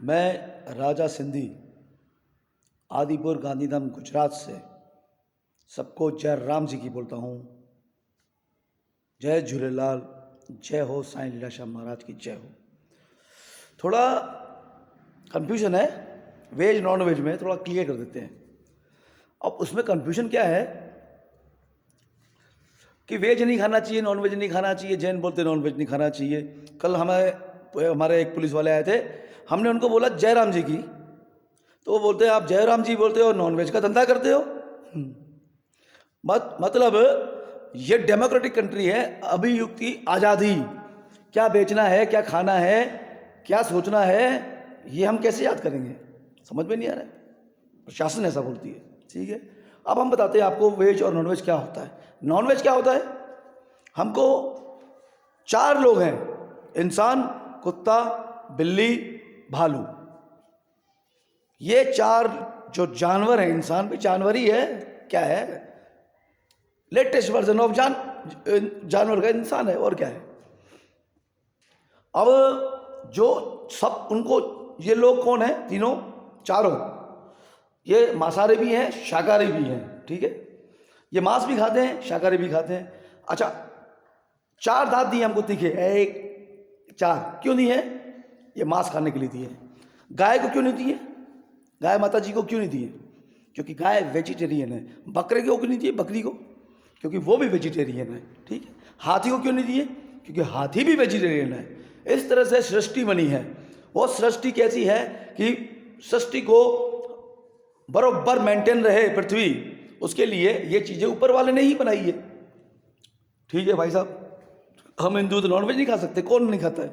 मैं राजा सिंधी आदिपुर गांधीधाम गुजरात से सबको जय राम जी की बोलता हूँ। जय झूलेलाल, जय हो साईं लीलाशाह महाराज की जय हो। थोड़ा कन्फ्यूजन है वेज नॉन वेज में, थोड़ा क्लियर कर देते हैं। अब उसमें कन्फ्यूजन क्या है कि वेज नहीं खाना चाहिए, नॉन वेज नहीं खाना चाहिए। जैन बोलते नॉन वेज नहीं खाना चाहिए। कल हमारे एक पुलिस वाले आए थे, हमने उनको बोला जय राम जी की, तो वो बोलते हैं आप जय राम जी बोलते हो, नॉन वेज का धंधा करते हो। मतलब ये डेमोक्रेटिक कंट्री है, अभी युग की आज़ादी। क्या बेचना है, क्या खाना है, क्या सोचना है, ये हम कैसे याद करेंगे, समझ में नहीं आ रहा है। प्रशासन ऐसा बोलती है, ठीक है। अब हम बताते हैं आपको वेज और नॉनवेज क्या होता है। नॉनवेज क्या होता है, हमको 4 लोग हैं, इंसान, कुत्ता, बिल्ली, भालू। ये 4 जो जानवर हैं, इंसान भी जानवर ही है, क्या है, लेटेस्ट वर्जन ऑफ जानवर का इंसान है, और क्या है। अब जो सब उनको, ये लोग कौन है, तीनों चारों, ये मांसाहारी भी हैं, शाकाहारी भी हैं, ठीक है। ये मांस भी खाते हैं, शाकाहारी भी खाते हैं। अच्छा, 4 दांत दिए हमको तीखे, 1 4 क्यों दिए हैं, ये मांस खाने के लिए दिए हैं। गाय को क्यों नहीं दिए, गाय माता जी को क्यों नहीं दिए, क्योंकि गाय वेजिटेरियन है। बकरे को क्यों नहीं दिए, बकरी को, क्योंकि वो भी वेजिटेरियन है, ठीक है। हाथी को क्यों नहीं दिए, क्योंकि हाथी भी वेजिटेरियन है। इस तरह से सृष्टि बनी है। वो सृष्टि कैसी है कि सृष्टि को बराबर मेंटेन रहे पृथ्वी, उसके लिए ये चीज़ें ऊपर वाले ने ही बनाई है, ठीक है भाई साहब। हम हिंदू तो नॉनवेज नहीं खा सकते, कौन नहीं खाता है,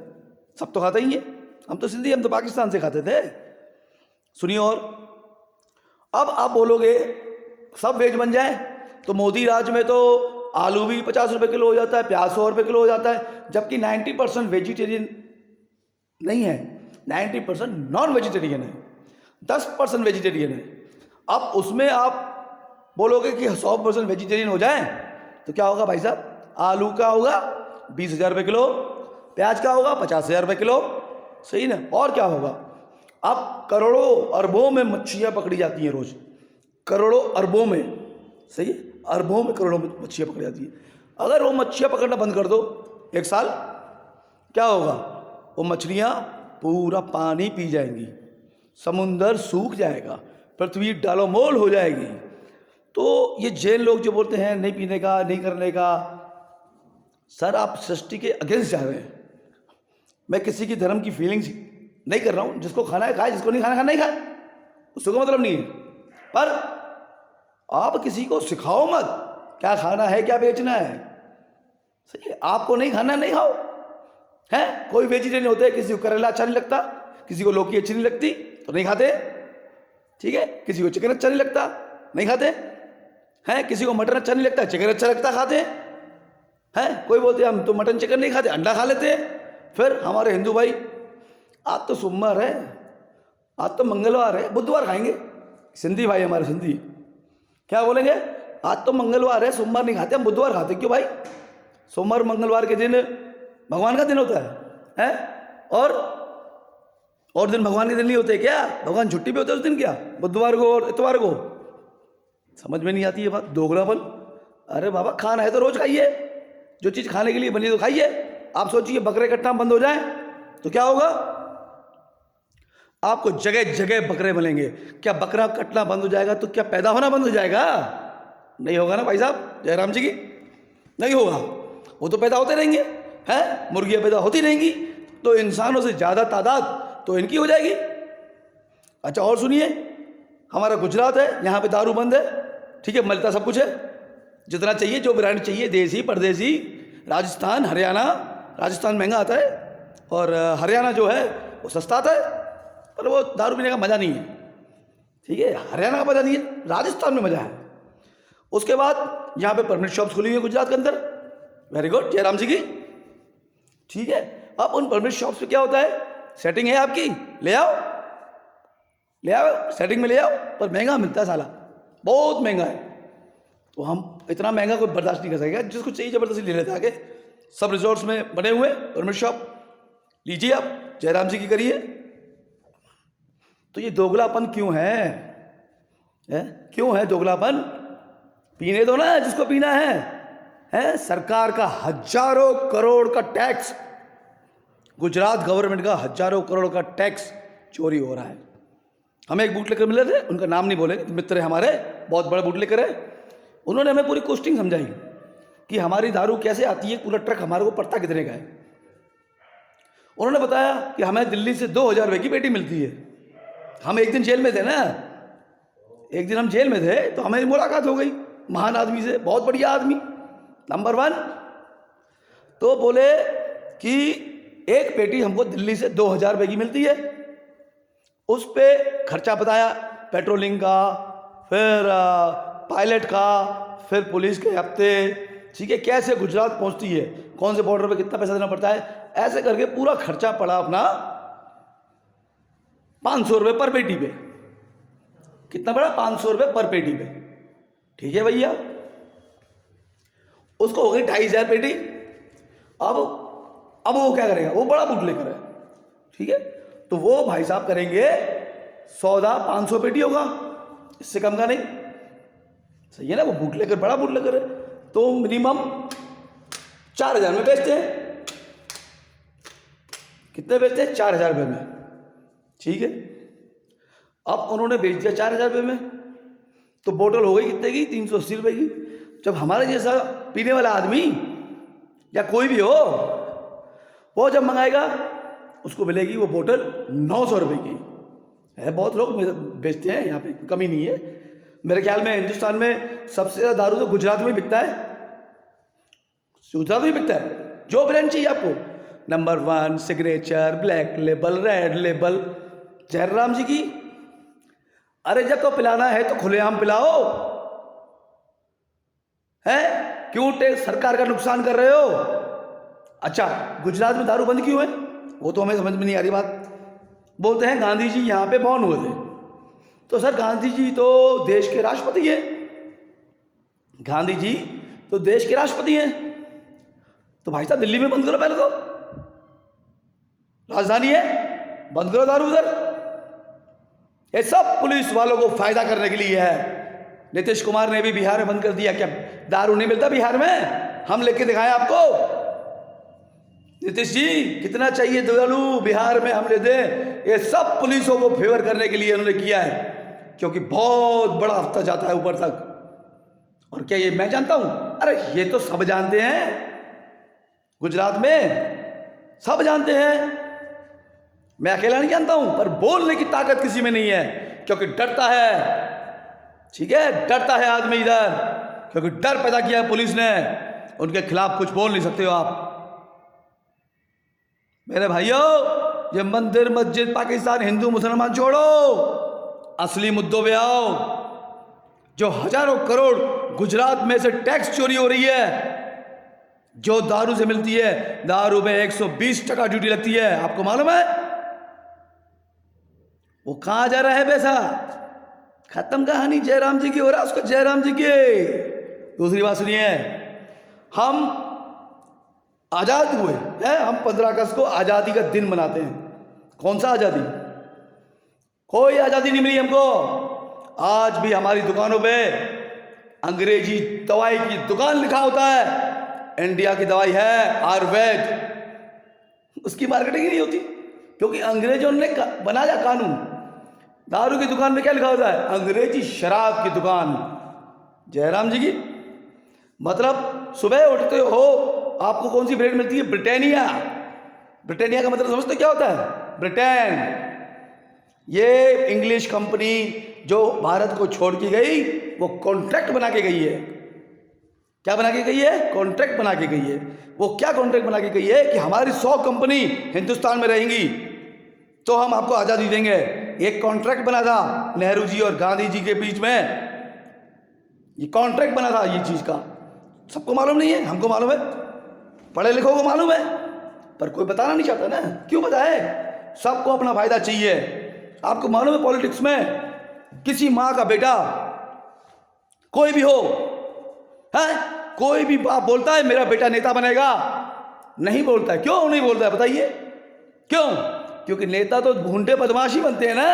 सब तो खाता ही है। हम तो सिंधी, हम तो पाकिस्तान से खाते थे। सुनिए, और अब आप बोलोगे सब वेज बन जाए, तो मोदी राज में तो आलू भी 50 रुपये किलो हो जाता है, प्याज 100 रुपये किलो हो जाता है, जबकि 90% वेजिटेरियन नहीं है, 90% नॉन वेजिटेरियन है, 10% वेजिटेरियन है। अब उसमें आप बोलोगे कि 100% वेजिटेरियन हो जाए तो क्या होगा भाई साहब, आलू का होगा 20,000 रुपये किलो, प्याज का होगा 50,000 रुपये किलो, सही ना। और क्या होगा, अब करोड़ों अरबों में मच्छियाँ पकड़ी जाती हैं रोज, करोड़ों अरबों में, सही, अरबों में करोड़ों में मच्छियाँ पकड़ी जाती हैं। अगर वो मच्छियाँ पकड़ना बंद कर दो 1 साल, क्या होगा, वो मछलियाँ पूरा पानी पी जाएंगी, समुंदर सूख जाएगा, पृथ्वी डालोमोल हो जाएगी। तो ये जैन लोग जो बोलते हैं नहीं पीने का, नहीं करने का, सर आप सृष्टि के अगेंस्ट जा रहे हैं। मैं किसी की धर्म की फीलिंग्स नहीं कर रहा हूँ, जिसको खाना है खाए, जिसको नहीं खाना नहीं खाए, उसको कोई मतलब नहीं है। पर आप किसी को सिखाओ मत क्या खाना है, क्या बेचना है, सही है। आपको नहीं खाना नहीं खाओ, है। कोई वेजिटेरियन होते हैं, किसी को करेला अच्छा नहीं लगता, किसी को लौकी अच्छी नहीं लगती तो नहीं खाते, ठीक है। किसी को चिकन अच्छा नहीं लगता, नहीं खाते हैं। किसी को मटन अच्छा नहीं लगता, चिकन अच्छा लगता, खाते हैं। कोई बोलते हैं हम तो मटन चिकन नहीं खाते, अंडा खा लेते हैं। फिर हमारे हिंदू भाई, आज तो सोमवार है, आज तो मंगलवार है, बुधवार खाएंगे। सिंधी भाई हमारे सिंधी क्या बोलेंगे, आज तो मंगलवार है, सोमवार नहीं खाते, हम बुधवार खाते। क्यों भाई, सोमवार मंगलवार के दिन भगवान का दिन होता है? और दिन भगवान के दिन नहीं होते क्या, भगवान छुट्टी पे होते उस दिन क्या, बुधवार को और इतवार को। समझ में नहीं आती है बात, दोगलापन। अरे बाबा, खाना है तो रोज खाइए, जो चीज़ खाने के लिए बनी तो खाइए। आप सोचिए बकरे कटना बंद हो जाए तो क्या होगा, आपको जगह जगह बकरे मिलेंगे। क्या बकरा कटना बंद हो जाएगा तो क्या पैदा होना बंद हो जाएगा? नहीं होगा ना भाई साहब, जयराम जी की नहीं होगा, वो तो पैदा होते रहेंगे, हैं। मुर्गियाँ पैदा होती रहेंगी, तो इंसानों से ज़्यादा तादाद तो इनकी हो जाएगी। अच्छा, और सुनिए, हमारा गुजरात है, यहाँ पे दारू बंद है, ठीक है, मिलता सब कुछ है, जितना चाहिए, जो ब्रांड चाहिए, देसी परदेसी। राजस्थान, हरियाणा, राजस्थान महंगा आता है और हरियाणा जो है वो सस्ता आता है, पर वो दारू पीने का मज़ा नहीं है, ठीक है। हरियाणा का मज़ा नहीं है, राजस्थान में मज़ा है। उसके बाद यहाँ पे परमिट शॉप्स खुली हुई है गुजरात के अंदर, वेरी गुड, जयराम जी की, ठीक है। अब उन परमिट शॉप्स पे क्या होता है, सेटिंग है आपकी, ले आओ सेटिंग में ले आओ, पर महंगा मिलता है साला, बहुत महंगा है। तो हम इतना महंगा कोई बर्दाश्त नहीं कर सकेगा, जिसको चाहिए ज़बरदस्ती ले लेते आगे। सब रिजॉर्ट्स में बने हुए परमिट शॉप, लीजिए आप, जयराम जी की करिए। तो ये दोगलापन क्यों है? क्यों है दोगलापन? पीने दो ना जिसको पीना है? सरकार का हजारों करोड़ का टैक्स, गुजरात गवर्नमेंट का हजारों करोड़ का टैक्स चोरी हो रहा है। हमें एक बूट लेकर मिले थे, उनका नाम नहीं बोलेंगे, मित्र है हमारे, बहुत बड़ा बूट लेकर है। उन्होंने हमें पूरी कोस्टिंग समझाई कि हमारी दारू कैसे आती है, पूरा ट्रक हमारे को पड़ता कितने का है। उन्होंने बताया कि हमें दिल्ली से 2000 रुपये की पेटी मिलती है। हम एक दिन जेल में थे ना, एक दिन हम जेल में थे तो हमें मुलाकात हो गई महान आदमी से, बहुत बढ़िया आदमी, नंबर 1। तो बोले कि एक पेटी हमको दिल्ली से 2000 रुपये की मिलती है। उस पे खर्चा बताया, पेट्रोलिंग का, फिर पायलट का, फिर पुलिस के हफ्ते, ठीक है, कैसे गुजरात पहुंचती है, कौन से बॉर्डर पे कितना पैसा देना पड़ता है, ऐसे करके पूरा खर्चा पड़ा अपना 500 रुपये पर पेटी पे। कितना पड़ा? 500 रुपये पर पेटी पे। ठीक है भैया, उसको हो गई 2500 पेटी। अब वो क्या करेगा? वो बड़ा बूट लेकर है, ठीक है, तो वो भाई साहब करेंगे सौदा 500 पेटी होगा, इससे कम का नहीं। सही है ना? वो बूट लेकर, बड़ा बूट लेकर है, तो मिनिमम 4000 में बेचते हैं। कितने बेचते हैं? 4000 रुपये में। ठीक है, अब उन्होंने बेच दिया 4000 रुपये में, तो बोतल हो गई कितने की? 380 रुपये की। जब हमारे जैसा पीने वाला आदमी या कोई भी हो, वो जब मंगाएगा उसको मिलेगी वो बोतल 900 रुपये की है। बहुत लोग बेचते हैं, यहाँ पे कमी नहीं है। मेरे ख्याल में हिंदुस्तान में सबसे ज़्यादा दारू तो गुजरात में बिकता है, गुजरात में बिकता है। जो ब्रांड चाहिए आपको, number 1, signature, black label, red label, Jairam ji की। अरे जब तो पिलाना है तो खुलेआम पिलाओ, है? क्यों सरकार का नुकसान कर रहे हो? अच्छा, गुजरात में दारू बंद क्यों है? वो तो हमें समझ में नहीं आ रही बात। बोलते हैं गांधी जी यहाँ पे बॉर्न हुए थे। तो सर गांधी जी तो देश के राष्ट्रपति हैं, गांधी जी तो देश के राष्ट्रपति हैं। तो भाई साहब दिल्ली में बंद करो पहले, तो राजधानी है, बंद करो दारू उधर। ये सब पुलिस वालों को फायदा करने के लिए है। नीतीश कुमार ने भी बिहार में बंद कर दिया। क्या दारू नहीं मिलता बिहार में? हम लेके दिखाएं आपको। नीतीश जी कितना चाहिए दारू बिहार में, हम ले दें। ये सब पुलिसों को फेवर करने के लिए उन्होंने किया है, क्योंकि बहुत बड़ा हफ्ता जाता है ऊपर तक। और क्या ये मैं जानता हूं? अरे ये तो सब जानते हैं, गुजरात में सब जानते हैं। मैं अकेला नहीं जानता हूं, पर बोलने की ताकत किसी में नहीं है, क्योंकि डरता है। ठीक है, डरता है आदमी इधर, क्योंकि डर पैदा किया है पुलिस ने। उनके खिलाफ कुछ बोल नहीं सकते हो आप। मेरे भाइयों, ये मंदिर मस्जिद पाकिस्तान हिंदू मुसलमान छोड़ो, असली मुद्दों पे आओ। जो हजारों करोड़ गुजरात में से टैक्स चोरी हो रही है, जो दारू से मिलती है, दारू में 120% ड्यूटी लगती है, आपको मालूम है? वो कहां जा रहा है पैसा? खत्म कहानी जयराम जी की हो रहा है, उसको जयराम जी की। दूसरी बात सुनिए, हम आजाद हुए हैं, हम 15 अगस्त को आजादी का दिन मनाते हैं। कौन सा आजादी? कोई आजादी नहीं मिली हमको। आज भी हमारी दुकानों पे अंग्रेजी दवाई की दुकान लिखा होता है। इंडिया की दवाई है आयुर्वेद, उसकी मार्केटिंग ही नहीं होती, क्योंकि अंग्रेजों ने बनाया कानून। दारू की दुकान में क्या लिखा होता है? अंग्रेजी शराब की दुकान। जयराम जी की मतलब सुबह उठते हो, आपको कौन सी ब्रेड मिलती है? ब्रिटानिया। ब्रिटानिया का मतलब समझते क्या होता है? ब्रिटेन। ये इंग्लिश कंपनी जो भारत को छोड़ के गई, वो कॉन्ट्रैक्ट बना के गई है। क्या बना के गई है? कॉन्ट्रैक्ट बना के गई है। वो क्या कॉन्ट्रैक्ट बना के गई है कि हमारी 100 कंपनी हिंदुस्तान में रहेंगी तो हम आपको आज़ादी देंगे। एक कॉन्ट्रैक्ट बना था नेहरू जी और गांधी जी के बीच में, ये कॉन्ट्रैक्ट बना था ये चीज़ का। सबको मालूम नहीं है, हमको मालूम है, पढ़े लिखों को मालूम है, पर कोई बताना नहीं चाहता ना। क्यों बताए? सबको अपना फायदा चाहिए। आपको मालूम है पॉलिटिक्स में किसी माँ का बेटा कोई भी हो, है, कोई भी बाप बोलता है मेरा बेटा नेता बनेगा? नहीं बोलता है। क्यों नहीं बोलता है बताइए? क्यों? क्योंकि नेता तो गुंडे बदमाश ही बनते हैं ना।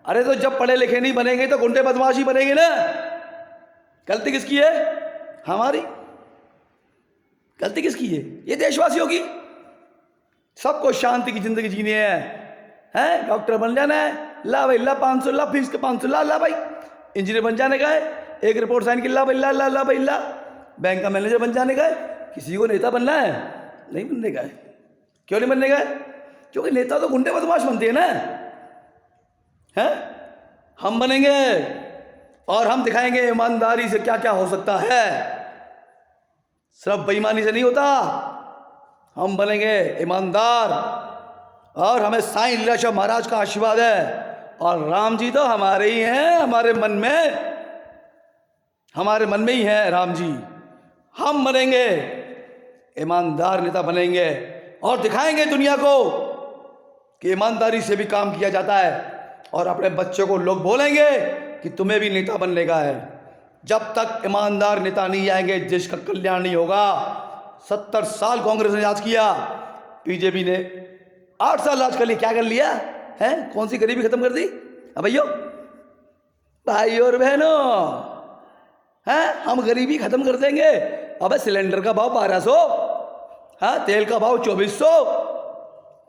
अरे तो जब पढ़े लिखे नहीं बनेंगे तो गुंडे बदमाश ही बनेंगे ना। गलती किसकी है? हमारी। गलती किसकी है? ये देशवासियों की। सबको शांति की जिंदगी जीनी है, डॉक्टर बन जाना है, ला भाई ला 500 ला, फीस के 500 ला भाई। इंजीनियर बन जाने का है, एक रिपोर्ट साइन की ला भाई ला भाई ला। बैंक का मैनेजर बन जाने का है। किसी को नेता बनना है? नहीं बनने का है। क्यों नहीं बनने का है? क्योंकि नेता तो गुंडे बदमाश बनते हैं ना। हम बनेंगे और हम दिखाएंगे ईमानदारी से क्या क्या हो सकता है। सिर्फ बेईमानी से नहीं होता। हम बनेंगे ईमानदार और हमें साईं लीलाशाह महाराज का आशीर्वाद है। और राम जी तो हमारे ही हैं, हमारे मन में ही है राम जी। हम बनेंगे ईमानदार नेता बनेंगे और दिखाएंगे दुनिया को कि ईमानदारी से भी काम किया जाता है। और अपने बच्चों को लोग बोलेंगे कि तुम्हें भी नेता बनने का है। जब तक ईमानदार नेता नहीं आएंगे देश का कल्याण नहीं होगा। 70 साल कांग्रेस ने राज किया, बीजेपी ने 8 साल राज कर लिया। क्या कर लिया है? कौन सी गरीबी खत्म कर दी? अब भाई और बहनों, हम गरीबी खत्म कर देंगे। अबे सिलेंडर का भाव 1200, तेल का भाव 2400।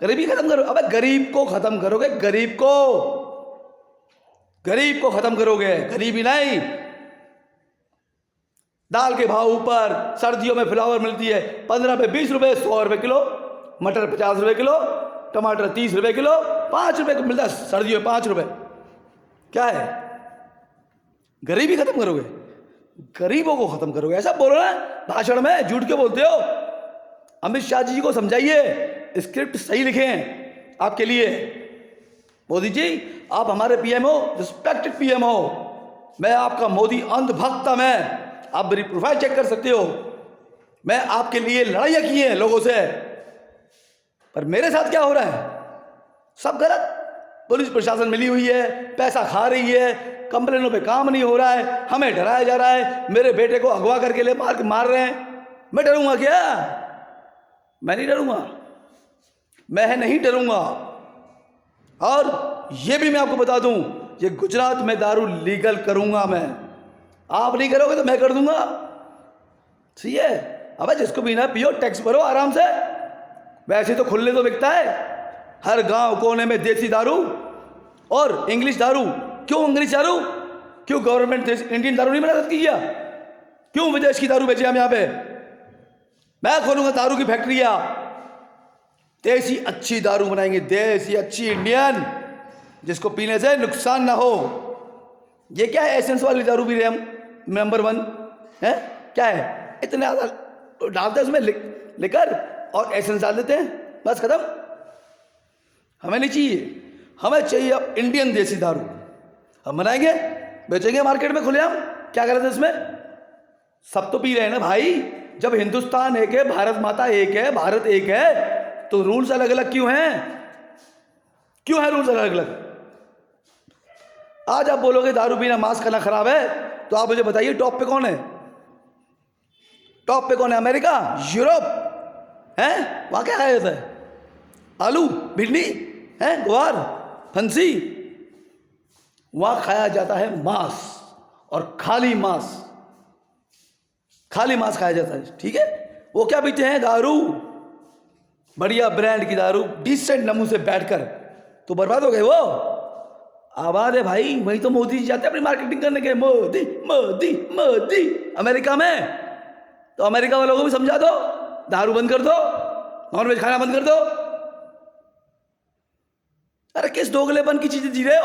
गरीबी खत्म करो। अबे गरीब को खत्म करोगे, गरीब को खत्म करोगे, गरीबी नहीं। दाल के भाव ऊपर, सर्दियों में फ्लावर मिलती है 15 रुपये 20 रुपये, 100 रुपये किलो। मटर 50 रुपये किलो, टमाटर 30 रुपये किलो, 5 रुपये को मिलता है सर्दियों में 5 रुपये। क्या है? गरीबी खत्म करोगे, गरीबों को खत्म करोगे। ऐसा बोलो ना भाषण में, झूठ क्यों बोलते हो? अमित शाह जी को समझाइए, स्क्रिप्ट सही लिखें आपके लिए। मोदी जी आप हमारे पीएम हो, रिस्पेक्टेड पीएम हो। मैं आपका मोदी अंधभक्त। मैं आप मेरी प्रोफाइल चेक कर सकते हो। मैं आपके लिए लड़ाइयाँ की हैं लोगों से, पर मेरे साथ क्या हो रहा है? सब गलत। पुलिस प्रशासन मिली हुई है, पैसा खा रही है, कंप्लेनों पे काम नहीं हो रहा है, हमें डराया जा रहा है, मेरे बेटे को अगवा करके ले मार रहे हैं। मैं डरूंगा क्या? मैं नहीं डरूंगा, मैं नहीं डरूंगा। और ये भी मैं आपको बता दूं, ये गुजरात में दारू लीगल करूंगा मैं। आप नहीं करोगे तो मैं कर दूंगा। सही है? अबे जिसको पीना पियो, टैक्स भरो आराम से। वैसे तो खुले तो बिकता है हर गांव कोने में देसी दारू और इंग्लिश दारू। क्यों इंग्लिश दारू? क्यों गवर्नमेंट इंडियन दारू नहीं बना सकती क्या? क्यों विदेश की दारू बेचे हम यहाँ पे? मैं खोलूंगा दारू की फैक्ट्रियां, देसी अच्छी दारू बनाएंगे, देसी अच्छी इंडियन, जिसको पीने से नुकसान ना हो। ये क्या है? एसेंस वाली दारू पी रहे हम, नंबर 1 है। क्या है? इतने डालते हैं उसमें लिकर और एसेंस डाल देते हैं, बस खत्म। हमें नहीं चाहिए, हमें चाहिए अब इंडियन देसी दारू। हम बनाएंगे, बेचेंगे मार्केट में खुलेआम। क्या कर रहे थे इसमें? सब तो पी रहे हैं ना भाई। जब हिंदुस्तान एक है, भारत माता एक है, भारत एक है, तो रूल्स अलग अलग क्यों हैं? क्यों है रूल्स अलग अलग? आज आप बोलोगे दारू पीना मास्क खाना खराब है, तो आप मुझे बताइए टॉप पे कौन है? टॉप पे कौन है? अमेरिका, यूरोप है? वहां क्या खाया जाता है? आलू, भिंडी है, ग्वार, फंसी। वहां खाया जाता है मांस, और खाली मांस खाया जाता है। ठीक है? वो क्या पीते हैं? दारू, बढ़िया ब्रांड की दारू, डिसेंट नमूने से बैठकर। तो बर्बाद हो गए वो। आबाद है भाई, वही तो मोदी जी जाते हैं अपनी मार्केटिंग करने के। मोदी मोदी मोदी। अमेरिका में तो अमेरिका वालों को भी समझा दो, दारू बंद कर दो, नॉनवेज खाना बंद कर दो। अरे किस दोगलेपन की चीजें जी रहे हो?